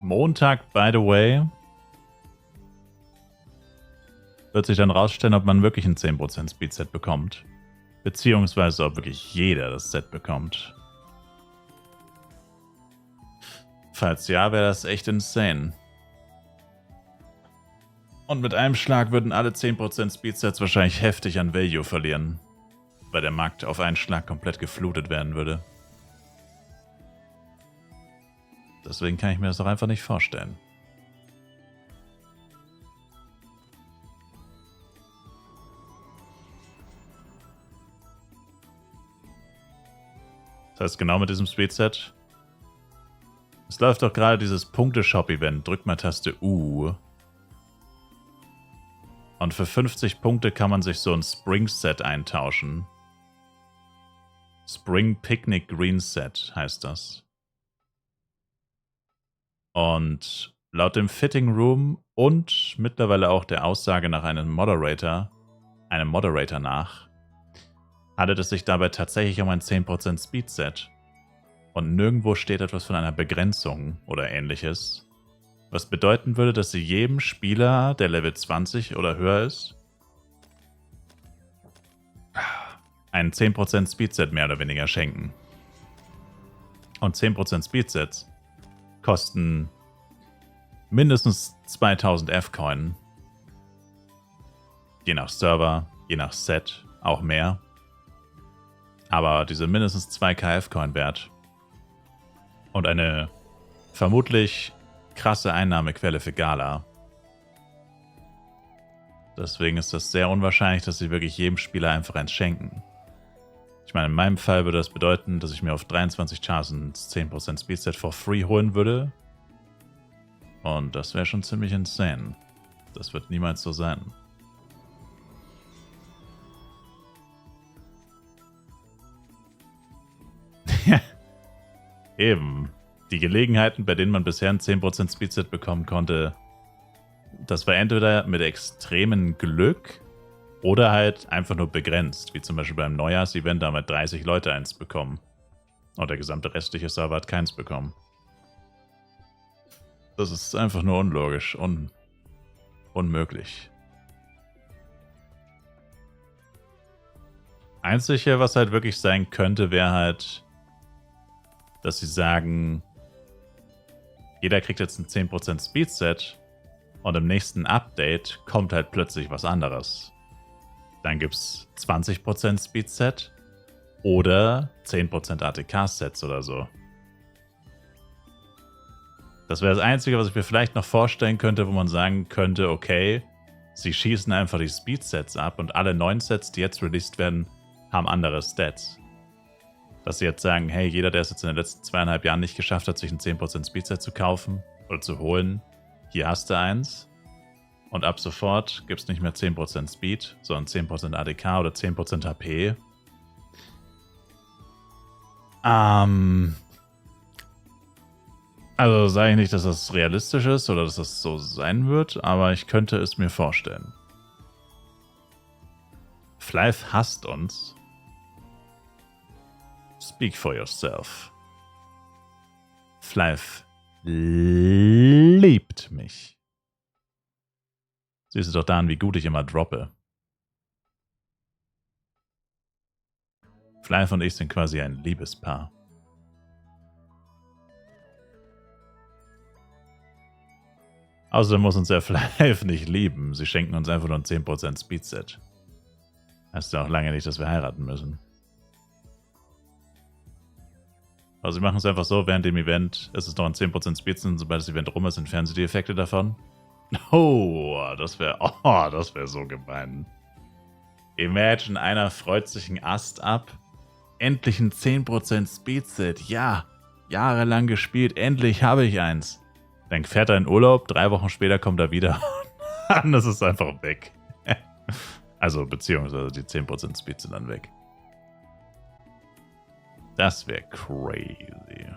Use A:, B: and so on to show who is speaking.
A: Montag, by the way, wird sich dann rausstellen, ob man wirklich ein 10% Speed-Set bekommt. Beziehungsweise ob wirklich jeder das Set bekommt. Falls ja, wäre das echt insane. Und mit einem Schlag würden alle 10% Speed-Sets wahrscheinlich heftig an Value verlieren. Weil der Markt auf einen Schlag komplett geflutet werden würde. Deswegen kann ich mir das doch einfach nicht vorstellen. Das heißt, genau mit diesem Speedset. Es läuft doch gerade dieses Punkte-Shop-Event. Drückt mal Taste U. Und für 50 Punkte kann man sich so ein Spring-Set eintauschen. Spring Picnic Green Set heißt das. Und laut dem Fitting Room und mittlerweile auch der Aussage nach einem Moderator nach, handelt es sich dabei tatsächlich um ein 10% Speed Set. Und nirgendwo steht etwas von einer Begrenzung oder ähnliches. Was bedeuten würde, dass sie jedem Spieler, der Level 20 oder höher ist, ein 10% Speedset mehr oder weniger schenken. Und 10% Speedsets kosten mindestens 2000 F-Coin. Je nach Server, je nach Set, auch mehr. Aber diese mindestens 2k F-Coin wert. Und eine vermutlich krasse Einnahmequelle für Gala. Deswegen ist das sehr unwahrscheinlich, dass sie wirklich jedem Spieler einfach eins schenken. Ich meine, in meinem Fall würde das bedeuten, dass ich mir auf 23 Chars ein 10% Speedset for free holen würde. Und das wäre schon ziemlich insane. Das wird niemals so sein. Eben. Die Gelegenheiten, bei denen man bisher ein 10% Speedset bekommen konnte, das war entweder mit extremem Glück oder halt einfach nur begrenzt. Wie zum Beispiel beim Neujahrsevent, da haben 30 Leute eins bekommen. Und der gesamte restliche Server hat keins bekommen. Das ist einfach nur unlogisch. Unmöglich. Einzige, was halt wirklich sein könnte, wäre halt, dass sie sagen, jeder kriegt jetzt ein 10% Speedset und im nächsten Update kommt halt plötzlich was anderes. Dann gibt es 20% Speedset oder 10% ATK-Sets oder so. Das wäre das Einzige, was ich mir vielleicht noch vorstellen könnte, wo man sagen könnte, okay, sie schießen einfach die Speed-Sets ab und alle neuen Sets, die jetzt released werden, haben andere Stats. Dass sie jetzt sagen, hey, jeder, der es jetzt in den letzten 2,5 Jahren nicht geschafft hat, sich ein 10% Speedset zu kaufen oder zu holen, hier hast du eins. Und ab sofort gibt es nicht mehr 10% Speed, sondern 10% ADK oder 10% HP. Also sage ich nicht, dass das realistisch ist oder dass das so sein wird, aber ich könnte es mir vorstellen. Flyve hasst uns. Speak for yourself. Flyve liebt mich. Siehst du doch daran, wie gut ich immer droppe. Flyve und ich sind quasi ein Liebespaar. Außerdem muss uns der Flyve nicht lieben. Sie schenken uns einfach nur ein 10% Speedset. Heißt ja auch lange nicht, dass wir heiraten müssen. Also sie machen es einfach so, während dem Event ist es noch ein 10% Speedset und sobald das Event rum ist, entfernen sie die Effekte davon. Oh, das wäre so gemein. Imagine, einer freut sich einen Ast ab. Endlich ein 10% Speedset. Ja, jahrelang gespielt. Endlich habe ich eins. Dann fährt er in Urlaub. 3 Wochen später kommt er wieder. Und das ist einfach weg. Also, beziehungsweise die 10% Speed sind dann weg. Das wäre crazy.